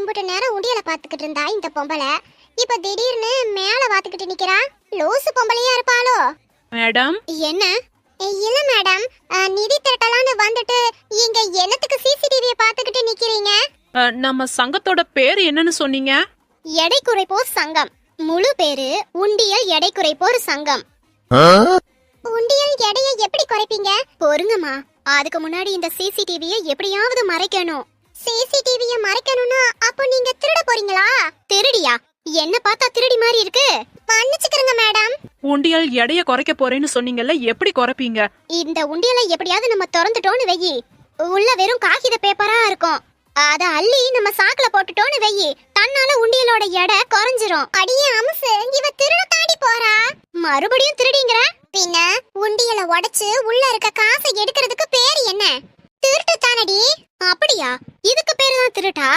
இம்புட்டு நேரம் உண்டியல பாத்துக்கிட்டு இருந்தா இந்த பொம்பளை இப்ப திடீர்னு மேல பாத்துக்கிட்டு நிக்கிறா. லூசு பொம்பளையா இருப்பாளோ? மேடம் என்ன? இல்ல மேடம், நிதி திரட்டலான்னு வந்துட்டு இங்க என்னத்துக்கு சிசிடிவியை பாத்துக்கிட்டு நிக்கிறீங்க? நம்ம சங்கத்தோட பேர் என்னன்னு சொன்னீங்க? எடை குறைப்போர் சங்கம். முழு பேரு உண்டியல் எடை குறைப்போர் சங்கம். உண்டியல் எடையை எப்படி குறைப்பீங்க? பொறுங்கம்மா, அதுக்கு முன்னாடி இந்த சிசிடிவியை எப்படியாவது மறைக்கணும். சிசிடிவியை மறைக்கணும்னா அப்போ நீங்க திருட போறீங்களா? திருடியா? என்ன பார்த்தா திருடி மாதிரி இருக்கு. மன்னிச்சுக்கிறங்க மேடம். உண்டியல் எடைய குறைக்க போறேன்னு சொன்னீங்கல்ல, எப்படி குறைப்பீங்க? இந்த உண்டியலை எப்படியாவது நம்ம திறந்துட்டோன்னு வெயி, உள்ள வெறும் காகித பேப்பரா இருக்கும். அத அள்ளி நம்ம சாக்குல போட்டுட்டோன்னு வெயி, தன்னால உண்டியலோட எடை குறைஞ்சிரும். அடியே அம்சு, இவ திருட தாண்டி போறா. மறுபடியும் திருடிங்கற? பின்ன உண்டியல உடைச்சு உள்ள இருக்க காசை எடுக்கிறதுக்கு பேர் என்ன? திருட்டு தானடி. அப்படியா? இதுக்கு பேரு தான் திருட்டா?